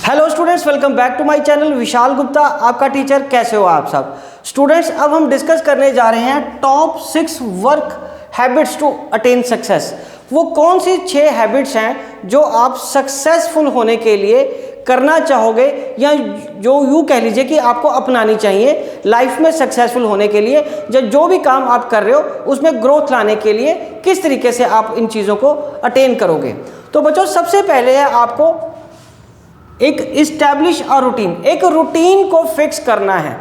Hello students, welcome back to my channel. Vishal Gupta आपका teacher. कैसे हो आप सब स्टूडेंट्स? अब हम डिस्कस करने जा रहे हैं top 6 work habits to attain success. वो कौन सी 6 हैबिट्स हैं जो आप सक्सेसफुल होने के लिए करना चाहोगे, या जो यूँ कह लीजिए कि आपको अपनानी चाहिए लाइफ में सक्सेसफुल होने के लिए। जो भी काम आप कर रहे हो उसमें ग्रोथ लाने के लिए किस तरीके से आप इन चीज़ों को अटेन करोगे। तो बच्चों, सबसे पहले है आपको एक इस्टेब्लिश अ रूटीन, एक रूटीन को फिक्स करना है।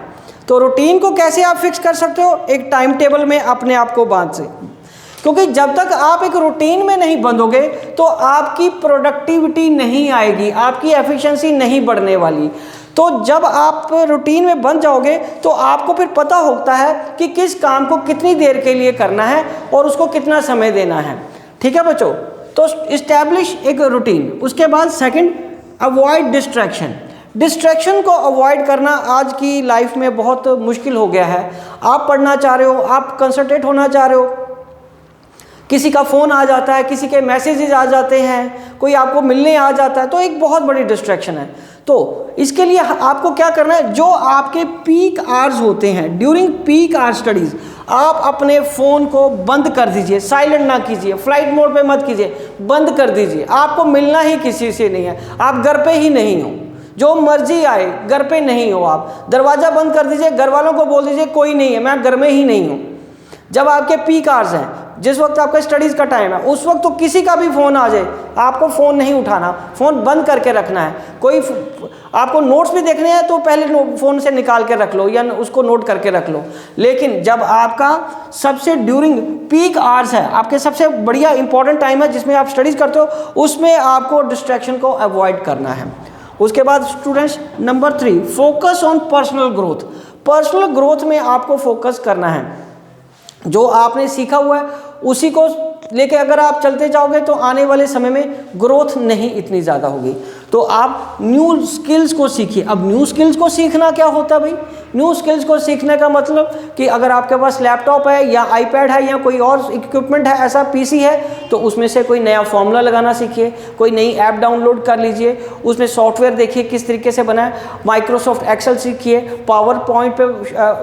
तो रूटीन को कैसे आप फिक्स कर सकते हो? एक टाइम टेबल में अपने आप को बांध से, क्योंकि जब तक आप एक रूटीन में नहीं बंधोगे तो आपकी प्रोडक्टिविटी नहीं आएगी, आपकी एफिशिएंसी नहीं बढ़ने वाली। तो जब आप रूटीन में बंध जाओगे तो आपको फिर पता होता है कि किस काम को कितनी देर के लिए करना है और उसको कितना समय देना है। ठीक है बच्चों? तो इस्टेब्लिश एक रूटीन। उसके बाद सेकंड, अवॉइड डिस्ट्रैक्शन। डिस्ट्रैक्शन को अवॉइड करना आज की लाइफ में बहुत मुश्किल हो गया है। आप पढ़ना चाह रहे हो, आप कंसंट्रेट होना चाह रहे हो, किसी का फ़ोन आ जाता है, किसी के मैसेजेस आ जाते हैं, कोई आपको मिलने आ जाता है, तो एक बहुत बड़ी डिस्ट्रैक्शन है। तो इसके लिए आपको क्या करना है? जो आपके पीक आवर्स होते हैं, ड्यूरिंग पीक आवर स्टडीज़, आप अपने फ़ोन को बंद कर दीजिए, साइलेंट ना कीजिए, फ्लाइट मोड पे मत कीजिए, बंद कर दीजिए। आपको मिलना ही किसी से नहीं है, आप घर पे ही नहीं हो, जो मर्जी आए घर पे नहीं हो, आप दरवाज़ा बंद कर दीजिए, घर वालों को बोल दीजिए कोई नहीं है, मैं घर में ही नहीं हूँ। जब आपके पीक आवर्स हैं, जिस वक्त आपका स्टडीज़ का टाइम है, उस वक्त तो किसी का भी फ़ोन आ जाए, आपको फ़ोन नहीं उठाना, फ़ोन बंद करके रखना है। कोई आपको नोट्स भी देखने हैं तो पहले फ़ोन से निकाल के रख लो या उसको नोट करके रख लो। लेकिन जब आपका सबसे ड्यूरिंग पीक आवर्स है, आपके सबसे बढ़िया इंपॉर्टेंट टाइम है जिसमें आप स्टडीज़ करते हो, उसमें आपको डिस्ट्रैक्शन को अवॉइड करना है। उसके बाद students, number 3, focus on personal growth. Personal growth में आपको फोकस करना है। जो आपने सीखा हुआ है उसी को लेके अगर आप चलते जाओगे तो आने वाले समय में ग्रोथ नहीं इतनी ज़्यादा होगी। तो आप न्यू स्किल्स को सीखिए। अब न्यू स्किल्स को सीखना क्या होता है भाई? न्यू स्किल्स को सीखने का मतलब कि अगर आपके पास लैपटॉप है या आईपैड है या कोई और इक्विपमेंट है, ऐसा पीसी है, तो उसमें से कोई नया फॉर्मूला लगाना सीखिए, कोई नई ऐप डाउनलोड कर लीजिए, उसमें सॉफ्टवेयर देखिए किस तरीके से बना है। माइक्रोसॉफ्ट एक्सेल सीखिए, पावर पॉइंट पे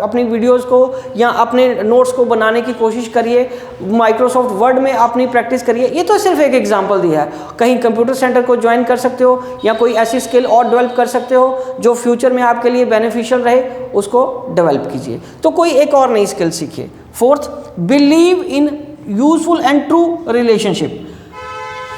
अपनी वीडियोज़ को या अपने नोट्स को बनाने की कोशिश करिए, माइक्रोसॉफ्ट वर्ड में अपनी प्रैक्टिस करिए। ये तो सिर्फ एक एग्जांपल दिया है। कहीं कंप्यूटर सेंटर को ज्वाइन कर सकते हो या कोई ऐसी स्किल और डेवलप कर सकते हो जो फ्यूचर में आपके लिए बेनिफिशियल रहे, उसको डेवलप कीजिए। तो कोई एक और नई स्किल सीखिए। Fourth, believe in useful and true relationship.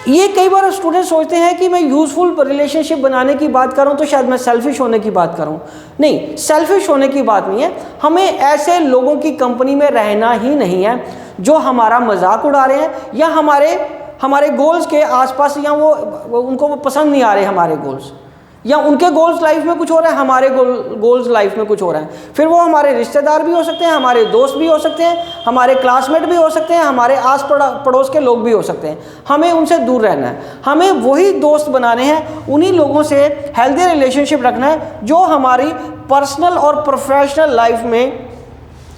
ये कई बार स्टूडेंट सोचते हैं कि मैं यूजफुल रिलेशनशिप बनाने की बात कर रहा हूँ तो शायद मैं सेल्फिश होने की बात कर रहा हूँ। नहीं, सेल्फिश होने की बात नहीं है। हमें ऐसे लोगों की कंपनी में रहना ही नहीं है जो हमारा मजाक उड़ा रहे हैं या हमारे गोल्स के आसपास, या वो उनको पसंद नहीं आ रहे हमारे गोल्स, या उनके गोल्स लाइफ में कुछ हो रहा है, हमारे गोल्स लाइफ में कुछ हो रहा है। फिर वो हमारे रिश्तेदार भी हो सकते हैं, हमारे दोस्त भी हो सकते हैं, हमारे क्लासमेट भी हो सकते हैं, हमारे आस पड़ोस के लोग भी हो सकते हैं। हमें उनसे दूर रहना है। हमें वही दोस्त बनाने हैं, उन्हीं लोगों से हेल्दी रिलेशनशिप रखना है जो हमारी पर्सनल और प्रोफेशनल लाइफ में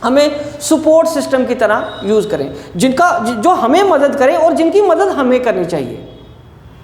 हमें सपोर्ट सिस्टम की तरह यूज़ करें, जो हमें मदद करें और जिनकी मदद हमें करनी चाहिए।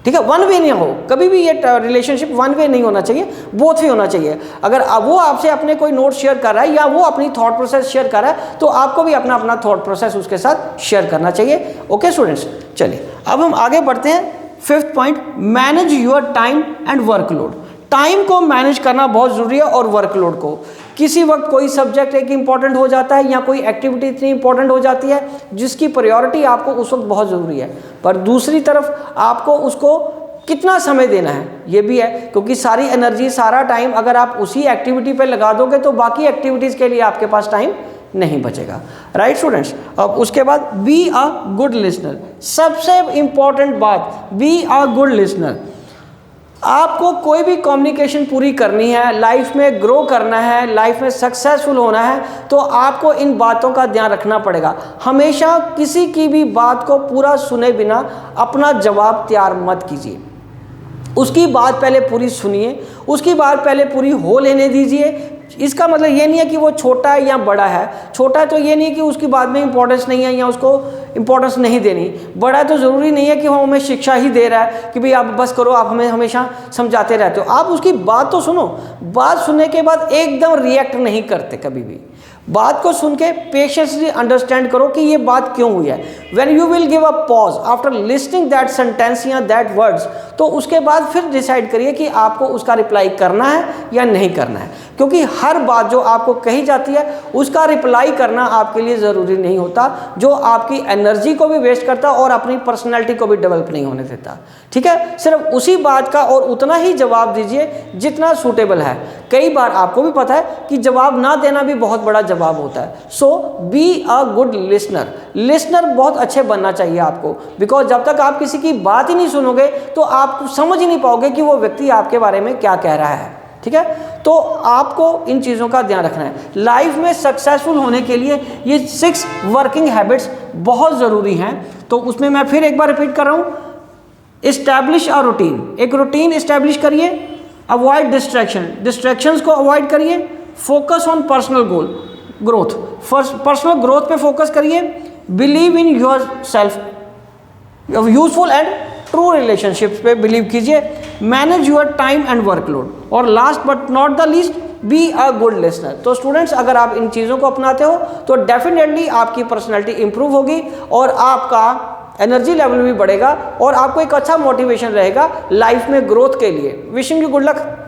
ठीक है? वन वे नहीं हो कभी भी, ये रिलेशनशिप वन वे नहीं होना चाहिए, बोथ वे होना चाहिए। अगर वो आपसे अपने कोई नोट शेयर कर रहा है या वो अपनी थॉट प्रोसेस शेयर कर रहा है, तो आपको भी अपना थॉट प्रोसेस उसके साथ शेयर करना चाहिए। ओके स्टूडेंट्स, चलिए अब हम आगे बढ़ते हैं। 5th point, manage your time and workload. Time को मैनेज करना बहुत ज़रूरी है और वर्कलोड को। किसी वक्त कोई सब्जेक्ट एक इंपॉर्टेंट हो जाता है या कोई एक्टिविटी इतनी इंपॉर्टेंट हो जाती है जिसकी प्रायोरिटी आपको उस वक्त बहुत ज़रूरी है, पर दूसरी तरफ आपको उसको कितना समय देना है ये भी है, क्योंकि सारी एनर्जी, सारा टाइम अगर आप उसी एक्टिविटी पे लगा दोगे तो बाकी एक्टिविटीज़ के लिए आपके पास टाइम नहीं बचेगा। Right students? अब उसके बाद, बी अ गुड लिसनर। सबसे इंपॉर्टेंट बात, बी अ गुड लिसनर। आपको कोई भी कम्युनिकेशन पूरी करनी है, लाइफ में ग्रो करना है, लाइफ में सक्सेसफुल होना है, तो आपको इन बातों का ध्यान रखना पड़ेगा। हमेशा किसी की भी बात को पूरा सुने बिना अपना जवाब तैयार मत कीजिए। उसकी बात पहले पूरी सुनिए, उसकी बात पहले पूरी हो लेने दीजिए। इसका मतलब ये नहीं है कि वो छोटा है या बड़ा है। छोटा है तो ये नहीं है कि उसकी बात में इंपॉर्टेंस नहीं है या उसको इंपॉर्टेंस नहीं देनी। बड़ा है तो ज़रूरी नहीं है कि वो हमें शिक्षा ही दे रहा है कि भाई आप बस करो, आप हमें हमेशा समझाते रहते हो। आप उसकी बात तो सुनो, बात सुनने के बाद एकदम रिएक्ट नहीं करते कभी भी। बात को सुन के पेशेंसली अंडरस्टैंड करो कि ये बात क्यों हुई है। When you will give a pause after listening that sentence या दैट वर्ड्स, तो उसके बाद फिर डिसाइड करिए कि आपको उसका रिप्लाई करना है या नहीं करना है। क्योंकि हर बात जो आपको कही जाती है उसका रिप्लाई करना आपके लिए ज़रूरी नहीं होता, जो आपकी एनर्जी को भी वेस्ट करता और अपनी पर्सनैलिटी को भी डेवलप नहीं होने देता। ठीक है, सिर्फ उसी बात का और उतना ही जवाब दीजिए जितना सूटेबल है। कई बार आपको भी पता है कि जवाब ना देना भी बहुत बड़ा जवाब होता है। So be a good listener. Listener बहुत अच्छे बनना चाहिए आपको, बिकॉज जब तक आप किसी की बात ही नहीं सुनोगे तो आप समझ ही नहीं पाओगे कि वो व्यक्ति आपके बारे में क्या कह रहा है। ठीक है, तो आपको इन चीज़ों का ध्यान रखना है। लाइफ में सक्सेसफुल होने के लिए ये 6 वर्किंग हैबिट्स बहुत ज़रूरी हैं। तो उसमें मैं फिर एक बार रिपीट कर रहा हूँ। इस्टेब्लिश अ रूटीन, एक रूटीन इस्टेब्लिश करिए। अवॉइड डिस्ट्रैक्शन, डिस्ट्रैक्शंस को अवॉइड करिए। Focus on personal goal growth, personal growth पे फोकस करिए। Believe in yourself, useful and true relationships पे बिलीव कीजिए। Manage your time and workload, और last but not the least be a good listener. तो students, अगर आप इन चीज़ों को अपनाते हो तो डेफिनेटली आपकी पर्सनैलिटी इंप्रूव होगी और आपका एनर्जी लेवल भी बढ़ेगा और आपको एक अच्छा मोटिवेशन रहेगा लाइफ में ग्रोथ के लिए। Wishing you good luck.